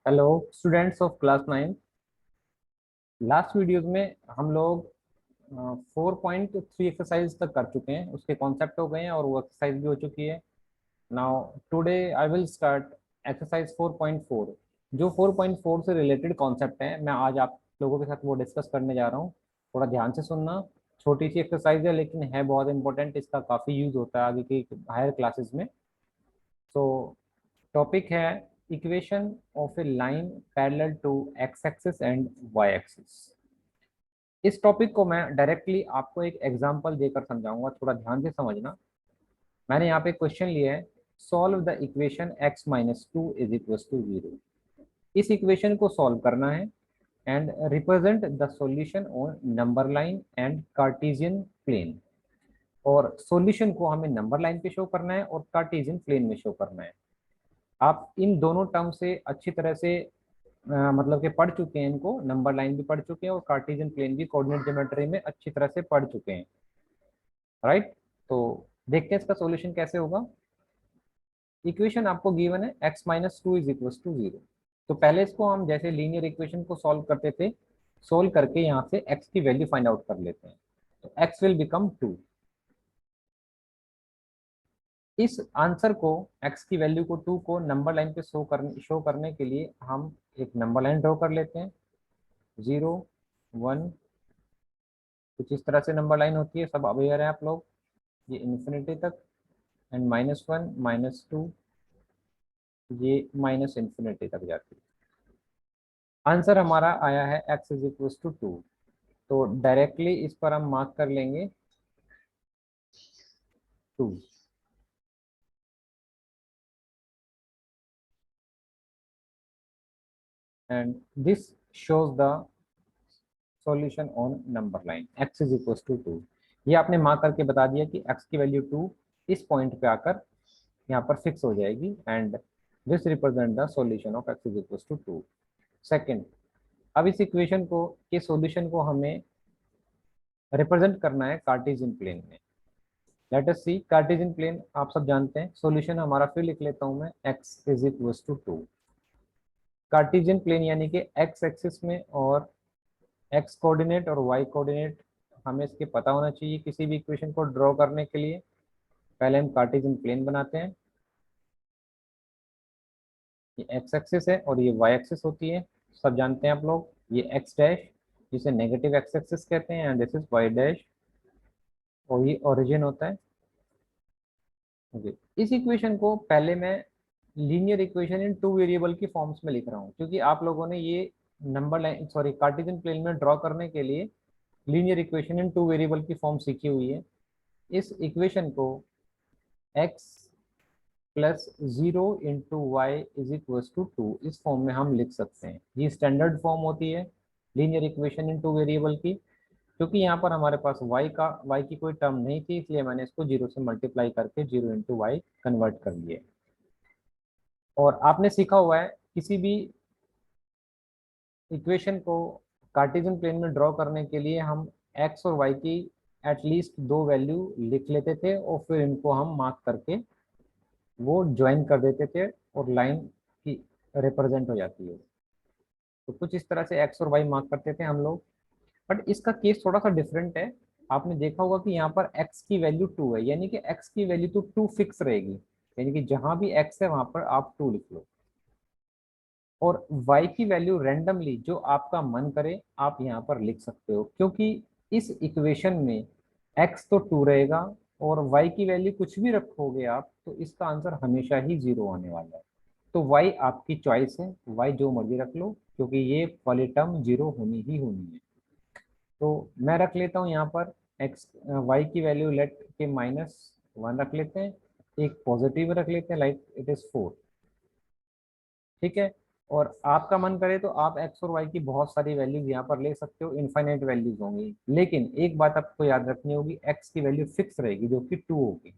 Hello students of class 9। Last videos में हम लोग 4.3 एक्सरसाइज तक कर चुके हैं, उसके कॉन्सेप्ट हो गए हैं और वो एक्सरसाइज भी हो चुकी है। Now today I will start exercise 4.4। जो 4.4 से रिलेटेड कॉन्सेप्ट हैं, मैं आज आप लोगों के साथ वो डिस्कस करने जा रहा हूँ। थोड़ा ध्यान से सुनना। छोटी सी एक्सरसाइज है लेकिन है बहुत इंपॉर्टेंट, इसका काफ़ी यूज होता है आगे की हायर क्लासेस में। सो टॉपिक है equation of a line parallel to x axis and y axis. इस टॉपिक को मैं डायरेक्टली आपको एक एग्जांपल देकर समझाऊंगा, थोड़ा ध्यान से समझना। मैंने यहाँ पे क्वेश्चन लिया है, solve the equation x minus two is equal to 0। इस इक्वेशन को सॉल्व करना है and represent the solution on number line and Cartesian plane. और सॉल्यूशन को हमें नंबर लाइन पे शो करना है और कार्टेशियन प्लेन में शो करना है। आप इन दोनों टर्म से अच्छी तरह से मतलब कि पढ़ चुके हैं, इनको नंबर लाइन भी पढ़ चुके हैं और कार्टेशियन प्लेन भी कोऑर्डिनेट ज्योमेट्री में अच्छी तरह से पढ़ चुके हैं, राइट। तो देखते हैं इसका सॉल्यूशन कैसे होगा। इक्वेशन आपको गिवन है x minus two is equal to 0। तो पहले इसको हम जैसे लीनियर इक्वेशन को सॉल्व करते थे, सॉल्व करके यहाँ से x की वैल्यू फाइंड आउट कर लेते हैं। तो x विल बिकम 2। इस आंसर को x की वैल्यू को 2 को नंबर लाइन पे शो करने के लिए हम एक नंबर लाइन ड्रॉ कर लेते हैं। 0 1 कुछ इस तरह से नंबर लाइन होती है, सब अवेयर है आप लोग। ये इन्फिनिटी तक एंड -1 -2 ये माइनस इन्फिनिटी तक जाती है। आंसर हमारा आया है x इज इक्वल टू 2। तो डायरेक्टली इस पर हम मार्क कर लेंगे 2। And this shows the solution on number line x is equal to 2। ये आपने मार्क करके बता दिया कि x की वैल्यू 2 इस पॉइंट पे आकर यहाँ पर फिक्स हो जाएगी and this represent the solution of x is equal to 2। Second, अब इस इक्वेशन को के सॉल्यूशन को हमें रिप्रेजेंट करना है कार्टेशियन प्लेन में। लेट अस सी कार्टेशियन प्लेन आप सब जानते हैं। सॉल्यूशन हमारा फिर लिख लेता हूं मैं, x is equal to 2। Cartesian plane यानी कि x एक्सिस में और x कोऑर्डिनेट और y कोऑर्डिनेट हमें इसके पता होना चाहिए किसी भी इक्वेशन को ड्रॉ करने के लिए। पहले हम कार्टेशियन प्लेन बनाते हैं। ये x एक्सिस है और ये y एक्सिस होती है, सब जानते हैं आप लोग। ये x डैश जिसे नेगेटिव x एक्सिस कहते हैं and this is y dash और ये ओरिजिन होता है। ओके, इस इक्वेशन को पहले मैं linear equation in two variable की फॉर्म्स में लिख रहा हूँ, क्योंकि आप लोगों ने ये number line sorry Cartesian plane में ड्रॉ करने के लिए linear equation in two variable की फॉर्म सीखी हुई है। इस इक्वेशन को x plus 0 into y is equal to 2 इस फॉर्म में हम लिख सकते हैं। ये स्टैंडर्ड फॉर्म होती है linear equation in two variable की। क्योंकि यहाँ पर हमारे पास y की कोई टर्म नहीं थी, इसलिए मैंने इसको 0 से मल्टीप्लाई करके 0 इंटू वाई कन्वर्ट कर दिया। और आपने सीखा हुआ है किसी भी इक्वेशन को कार्टेशियन प्लेन में ड्रॉ करने के लिए हम x और y की एटलीस्ट दो वैल्यू लिख लेते थे और फिर इनको हम मार्क करके वो ज्वाइन कर देते थे और लाइन की रिप्रेजेंट हो जाती है। तो कुछ इस तरह से x और y मार्क करते थे हम लोग। बट इसका केस थोड़ा सा डिफरेंट है। आपने देखा होगा कि यहाँ पर x की वैल्यू 2 है, यानी कि x की वैल्यू तो 2 फिक्स रहेगी, यानी कि जहां भी x है वहां पर आप 2 लिख लो। और y की वैल्यू रैंडमली जो आपका मन करे आप यहाँ पर लिख सकते हो, क्योंकि इस इक्वेशन में x तो 2 रहेगा और y की वैल्यू कुछ भी रखोगे आप तो इसका आंसर हमेशा ही 0 आने वाला है। तो y आपकी चॉइस है, y जो मर्जी रख लो, क्योंकि ये वाली टर्म 0 होनी ही होनी है। तो मैं रख लेता हूँ यहाँ पर x y की वैल्यू लेट के -1 रख लेते हैं, एक पॉजिटिव रख लेते हैं लाइक इट इज 4। ठीक है। और आपका मन करे तो आप x और y की बहुत सारी वैल्यूज यहाँ पर ले सकते हो, इनफाइनाइट वैल्यूज होंगी। लेकिन एक बात आपको याद रखनी होगी, x की वैल्यू फिक्स रहेगी जो कि 2 होगी।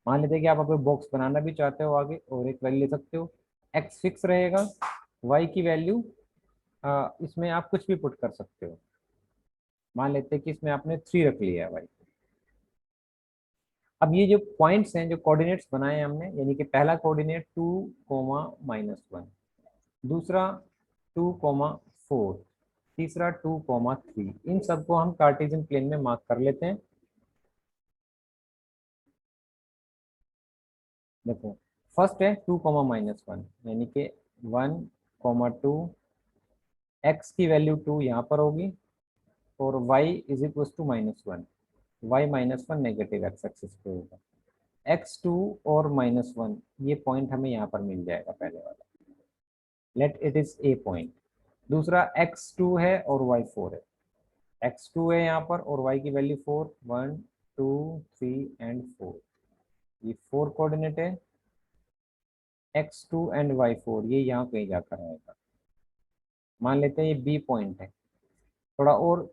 मान लेते हैं कि आप अपने बॉक्स बनाना भी चाहते हो आगे और एक वैल्यू ले सकते हो, x फिक्स रहेगा, y की वैल्यू इसमें आप कुछ भी पुट कर सकते हो। मान लेते हैं कि इसमें आपने 3 रख लिया है y। अब ये जो पॉइंट्स हैं, जो कोऑर्डिनेट्स बनाए हैं हमने, यानी कि पहला कोऑर्डिनेट 2, -1, दूसरा 2,4, तीसरा 2,3। इन सबको हम कार्टेशियन प्लेन में मार्क कर लेते हैं। देखो फर्स्ट है 2,-1, यानी कि 1,2, एक्स की वैल्यू 2 यहाँ पर होगी और y is equal to -1, y -1 negative x axis पे होगा। x2 और -1 ये पॉइंट हमें यहाँ पर मिल जाएगा पहले वाला, late it is a point. दूसरा x2 है और y4 है, x2 है यहाँ पर और y की वैल्यू 4, 1 2 3 एंड 4, ये 4 कोऑर्डिनेट है। x2 एंड y4 ये यहाँ कहीं जाकर आएगा। मान लेते हैं ये बी पॉइंट है। थोड़ा और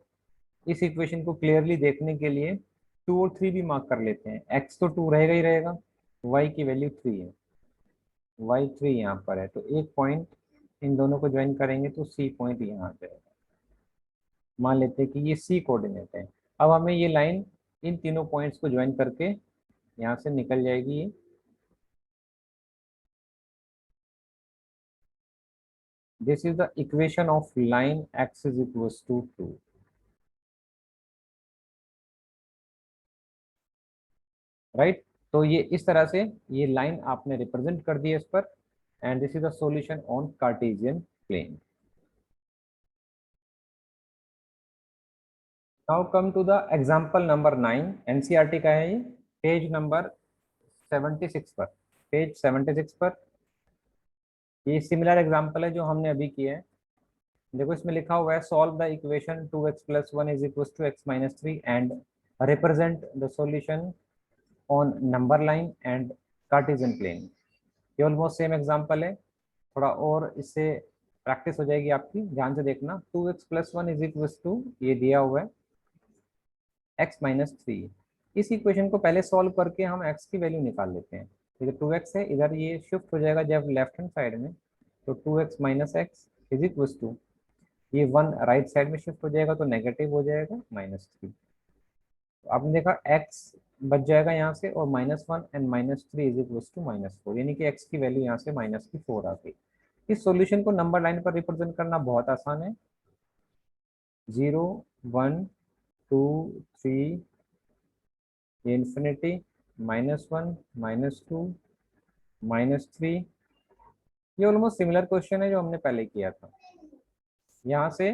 इस इक्वेशन को क्लियरली देखने के लिए 2 और 3 भी मार्क कर लेते हैं। x तो 2 रहेगा ही रहेगा, y की वैल्यू 3 है, y3 यहाँ पर है, तो एक पॉइंट इन दोनों को ज्वाइन करेंगे तो सी पॉइंट यहाँ आ जाएगा। मान लेते हैं कि ये सी कोऑर्डिनेट है। अब हमें ये लाइन इन तीनों पॉइंट्स को ज्वाइन करके यहाँ से निकल जाएगी ये। This is the equation of line x is equals to 2। Right, तो ये इस तरह से ये लाइन आपने रिप्रेजेंट कर दी है इस पर, and this is the solution on Cartesian plane. Now come to the example number 9, NCERT का है ये, पेज नंबर 76 पर। पेज 76 पर ये सिमिलर एग्जांपल है जो हमने अभी किया है। देखो इसमें लिखा हुआ है solve the equation 2x+1 is equal to x-3 and represent the solution on number line and Cartesian plane. ये ऑलमोस्ट सेम एग्जांपल है, थोड़ा और इससे प्रैक्टिस हो जाएगी आपकी। ध्यान से देखना, 2x+1 इज इक्वल टू ये दिया हुआ है x-3। इस इक्वेशन को पहले सॉल्व करके हम x की वैल्यू निकाल लेते हैं। इधर 2x है, इधर ये शिफ्ट हो जाएगा जब लेफ्ट हैंड साइड में, तो 2x - x is equal to ये 1 राइट साइड में शिफ्ट हो जाएगा तो नेगेटिव हो जाएगा -3। तो आपने देखा x बच जाएगा यहाँ से, और -1 एंड -3 इज इक्वल टू -4, यानी कि x की वैल्यू यहाँ से -4 आ गई। इस सॉल्यूशन को नंबर लाइन पर रिप्रेजेंट करना बहुत आसान है। 0 1 2 3 ये इन्फिनिटी, -1 -2 -3। ये ऑलमोस्ट सिमिलर क्वेश्चन है जो हमने पहले किया था। यहाँ से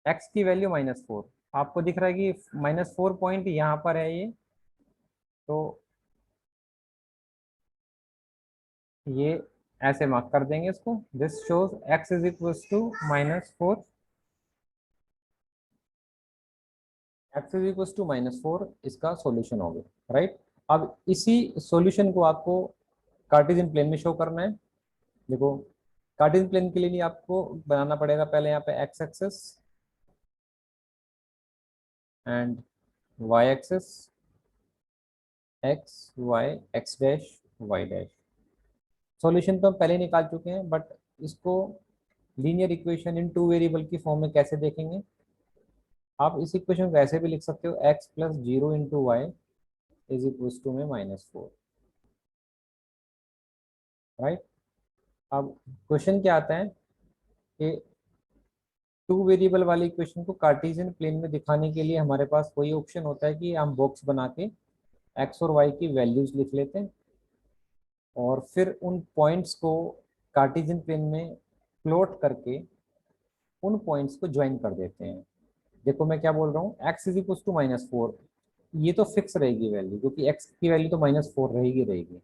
x की वैल्यू -4, आपको दिख रहा है कि -4 पॉइंट यहाँ पर है ये, तो ये ऐसे मार्क कर देंगे इसको। This shows x is equal to -4, x is equal to -4 इसका सॉल्यूशन हो गया। राइट, अब इसी सॉल्यूशन को आपको कार्टेशियन प्लेन में शो करना है। देखो कार्टेशियन प्लेन के लिए भी आपको बनाना पड़ेगा पहले यहाँ पे x axis and y axis, x y x dash y dash. Solution तो हम पहले निकाल चुके हैं, बट इसको लीनियर इक्वेशन इन 2 वेरिएबल की फॉर्म में कैसे देखेंगे। आप इस इक्वेशन को ऐसे भी लिख सकते हो, x + 0 × y is equal to में -4। राइट, अब क्वेश्चन क्या आता है कि 2 वेरिएबल वाली इक्वेशन को कार्टेशियन प्लेन में दिखाने के लिए हमारे पास कोई ऑप्शन होता है कि हम बॉक्स बना के x और y की वैल्यूज लिख लेते हैं और फिर उन पॉइंट्स को कार्टेशियन प्लेन में प्लॉट करके उन पॉइंट्स को ज्वाइन कर देते हैं। देखो मैं क्या बोल रहा हूँ, x इज इक्वल टू -4, ये तो फिक्स रहेगी वैल्यू, क्योंकि x की वैल्यू तो -4 रहेगी रहेगी।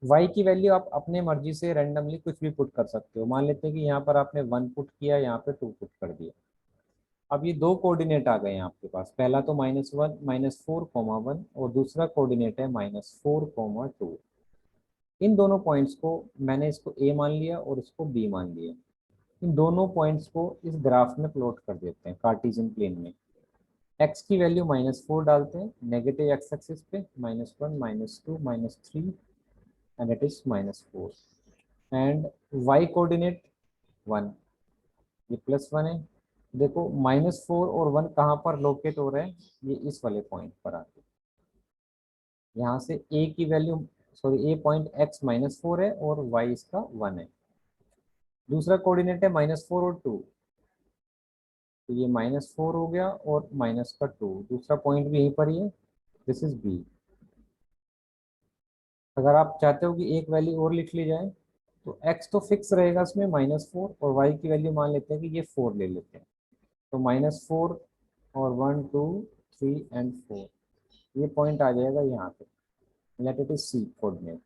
y की वैल्यू आप अपने मर्जी से रैंडमली कुछ भी पुट कर सकते हो। मान लेते हैं कि यहाँ पर आपने 1 पुट किया, यहाँ पे 2 पुट कर दिया। अब ये दो कोऑर्डिनेट आ गए हैं आपके पास, पहला तो -1 -4,1 और दूसरा कोऑर्डिनेट है -4,2। इन दोनों पॉइंट्स को मैंने इसको a मान लिया और इसको b मान लिया। इन दोनों पॉइंट्स को इस ग्राफ में प्लॉट कर देते हैं कार्टेशियन प्लेन में। x की वैल्यू -4 डालते हैं नेगेटिव x एक्सिस पे, -1 -2 -3 and it is -4, and y coordinate 1, ये +1 है। देखो -4 और 1 कहाँ पर लोकेट हो रहे हैं, ये इस वाले पॉइंट पर आके। यहाँ से a की वैल्यू सॉरी, ए पॉइंट x -4 है और y इसका 1 है। दूसरा कोऑर्डिनेट है -4 और 2, तो ये -4 हो गया और माइनस का 2। दूसरा पॉइंट भी यहीं पर ही है, दिस इज बी। अगर आप चाहते हो कि एक वैल्यू और लिख ली जाए तो x तो फिक्स रहेगा इसमें -4, और y की वैल्यू मान लेते हैं कि ये 4 ले लेते हैं। तो -4 और 1 2 3 एंड 4, ये पॉइंट आ जाएगा यहाँ पे। Let it is c coordinate,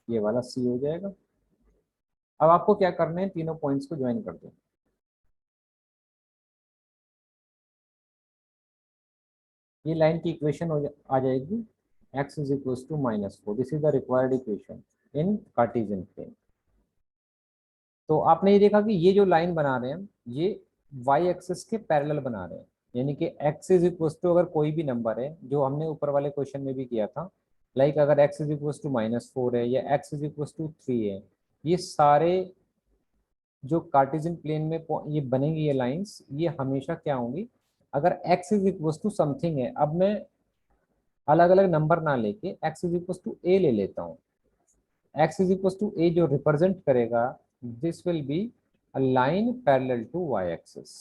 ये वाला सी हो जाएगा। अब आपको क्या करना है, तीनों पॉइंट्स को ज्वाइन कर दो। ये लाइन की इक्वेशन आ जाएगी x is equal to -4। This is the required equation in Cartesian plane. तो आपने ये देखा कि ये जो लाइन बना रहे हैं ये y एक्सिस के पैरेलल बना रहे हैं, यानी कि x इज इक्वल टू अगर कोई भी नंबर है, जो हमने ऊपर वाले क्वेश्चन में भी किया था, लाइक अगर x इज इक्वल टू -4 है या x इज इक्वल टू 3 है, ये सारे जो कार्टेशियन प्लेन में ये बनेंगी ये लाइंस, ये हमेशा क्या होंगी, अगर x is equal to something है, अब मैं अलग अलग नंबर ना लेके x is equal to a ले लेता हूँ। x is equal to a जो रिप्रेजेंट करेगा, this will be a line parallel to y axis,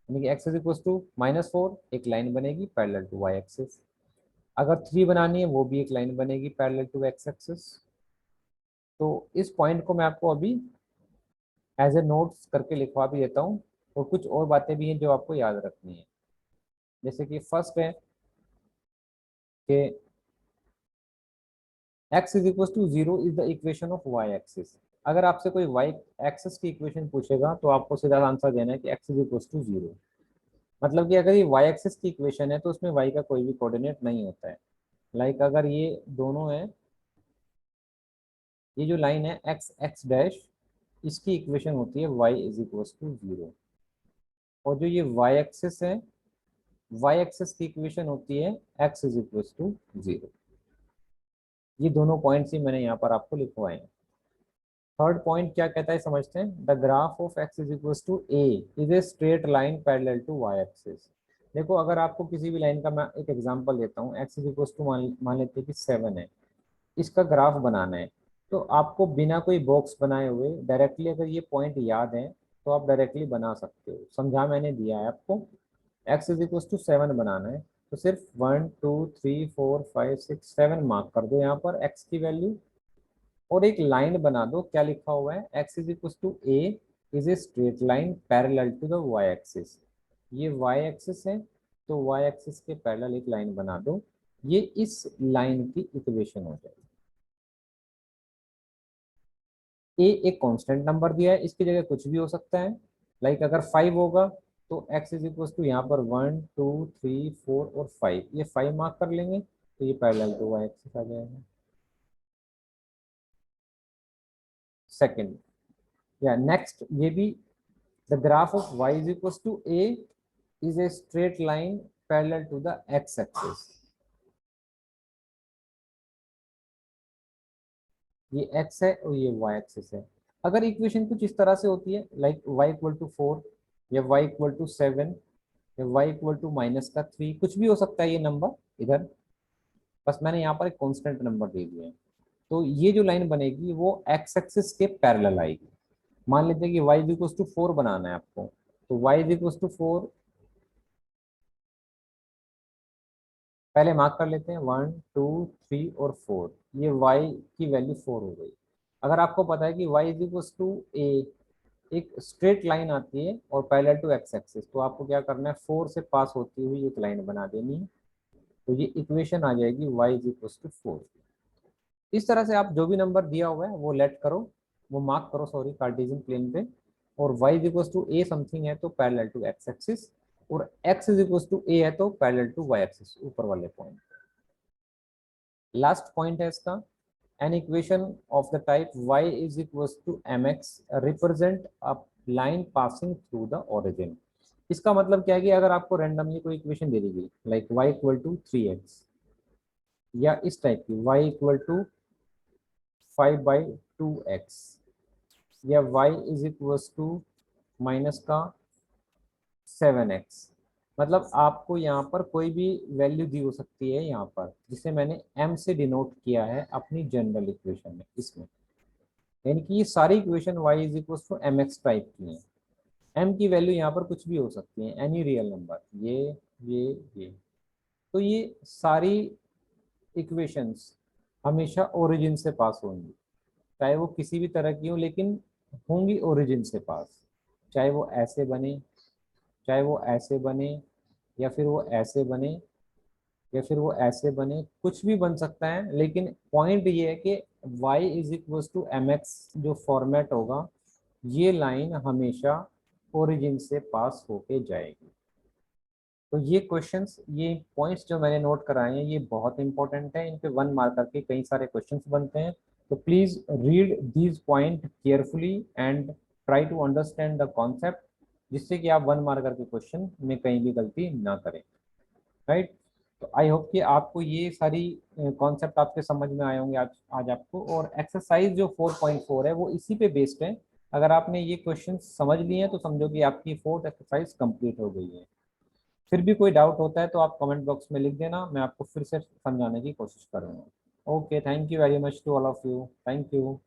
यानी कि x इज इक्वल टू -4 एक लाइन बनेगी पैरेलल टू y एक्सिस। अगर 3 बनानी है वो भी एक लाइन बनेगी पैरेलल टू x एक्सिस। तो इस पॉइंट को मैं आपको अभी एज ए नोट्स करके लिखवा भी देता हूँ, और कुछ और बातें भी हैं जो आपको याद रखनी है। जैसे कि फर्स्ट है कि x is equal to 0 is the equation of y axis. अगर आपसे कोई y एक्सिस की इक्वेशन पूछेगा तो आपको सीधा आंसर देना है कि x इज इक्वल टू 0। मतलब कि अगर ये y एक्सिस की इक्वेशन है तो उसमें y का कोई भी कोऑर्डिनेट नहीं होता है। लाइक अगर ये दोनों है, ये जो लाइन है x x डैश, इसकी इक्वेशन होती है y इज इक्वल टू 0। और जो ये y एक्सिस है, y एक्सिस की इक्वेशन होती है x इज इक्वल टू 0। ये दोनों पॉइंट्स ही मैंने यहाँ पर आपको लिखवाए हैं। थर्ड पॉइंट क्या कहता है समझते हैं, the graph of x is equal to a is a straight line parallel to y axis. देखो अगर आपको किसी भी लाइन का मैं एक एग्जांपल देता हूँ, x इज इक्वल टू मान लेते हैं कि 7 है, इसका ग्राफ बनाना है, तो आपको बिना कोई बॉक्स बनाए हुए डायरेक्टली अगर ये पॉइंट याद है तो आप डायरेक्टली बना सकते हो। समझा मैंने दिया है आपको, x इज इक्वल टू 7 बनाना है तो सिर्फ 1 2 3 4 5 6 7 मार्क कर दो यहाँ पर x की वैल्यू, और एक लाइन बना दो। क्या लिखा हुआ है, x is equal to a is a straight line parallel to the y axis. ये y एक्सिस है तो y एक्सिस के पैरेलल एक लाइन बना दो, ये इस लाइन की इक्वेशन हो जाएगी। a एक कांस्टेंट नंबर दिया है, इसकी जगह कुछ भी हो सकता है। लाइक अगर 5 होगा तो x इज इक्वल टू यहाँ पर 1 2 3 4 और 5, ये 5 मार्क कर लेंगे तो ये पैरेलल टू y एक्सिस आ जाएगा। सेकंड या नेक्स्ट, ये भी the graph of y is equal to a is a straight line parallel to the x axis. ये x है और ये y एक्सिस है। अगर इक्वेशन कुछ इस तरह से होती है, लाइक y इक्वल टू 4 या y इक्वल टू 7 या y इक्वल टू -3, कुछ भी हो सकता है ये नंबर इधर, बस मैंने यहाँ पर एक कांस्टेंट नंबर दे दिया है। तो ये जो लाइन बनेगी वो x एक्सिस के पैरेलल आएगी। मान लेते हैं कि y इक्वल टू 4 बनाना है आपको, तो y इक्वल टू 4 पहले मार्क कर लेते हैं, 1 2 3 और 4, ये y की वैल्यू 4 हो गई। अगर आपको पता है कि y is equal to a एक स्ट्रेट लाइन आती है और पैरेलल टू x एक्सिस, तो आपको क्या करना है, 4 से पास होती हुई एक लाइन बना देनी है, तो ये इक्वेशन आ जाएगी y इज इक्वल टू 4। इस तरह से आप जो भी नंबर दिया हुआ है वो लेट करो, वो मार्क करो सॉरी कार्टेशियन प्लेन पे, और y is equal to a something है तो पैरेलल टू x एक्सिस, और x is equal to a है तो पैरेलल टू y एक्सिस, ऊपर वाले पॉइंट। लास्ट पॉइंट है इसका, an equation of the type y is equals to mx represent a line passing through the origin। इसका मतलब क्या है कि अगर आपको रैंडमली कोई इक्वेशन दे दी गई, like y equal to 3x, या इस टाइप की y इक्वल टू 5/2x, या y is equal to minus का 7x, मतलब आपको यहाँ पर कोई भी वैल्यू दी हो सकती है यहाँ पर, जिसे मैंने m से डिनोट किया है अपनी जनरल इक्वेशन में इसमें। यानी कि ये सारी equation y is equal to m x type की हैं। m की वैल्यू यहाँ पर कुछ भी हो सकती है, एनी रियल नंबर, ये। तो ये सारी इक्वेशंस हमेशा ओरिजिन से पास होंगी, चाहे वो किसी भी तरह की हो, लेकिन होंगी ओरिजिन से पास। चाहे वो ऐसे बने, चाहे वो ऐसे बने, या फिर वो ऐसे बने, या फिर वो ऐसे बने, कुछ भी बन सकता है। लेकिन पॉइंट ये है कि y is equal to m x जो फॉर्मेट होगा, ये लाइन हमेशा ओरिजिन से पास होके जाएगी। तो ये क्वेश्चंस, ये पॉइंट्स जो मैंने नोट कराए हैं, ये बहुत इंपॉर्टेंट है। इन पे 1 मार्कर के कई सारे क्वेश्चंस बनते हैं। तो please read these point carefully and try to understand the concept, जिससे कि आप 1 मार्कर के क्वेश्चन में कहीं भी गलती ना करें। राइट। तो आई होप कि आपको ये सारी कॉन्सेप्ट आपके समझ में आए होंगे आज आपको। और एक्सरसाइज जो 4.4 है वो इसी पे बेस्ड है। अगर आपने ये क्वेश्चन समझ लिए हैं तो समझो कि आपकी 4th एक्सरसाइज कंप्लीट हो गई है। फिर भी कोई डाउट होता है तो आप कमेंट बॉक्स में लिख देना, मैं आपको फिर से समझाने की कोशिश करूंगा। Okay, thank you very much to all of you, thank you.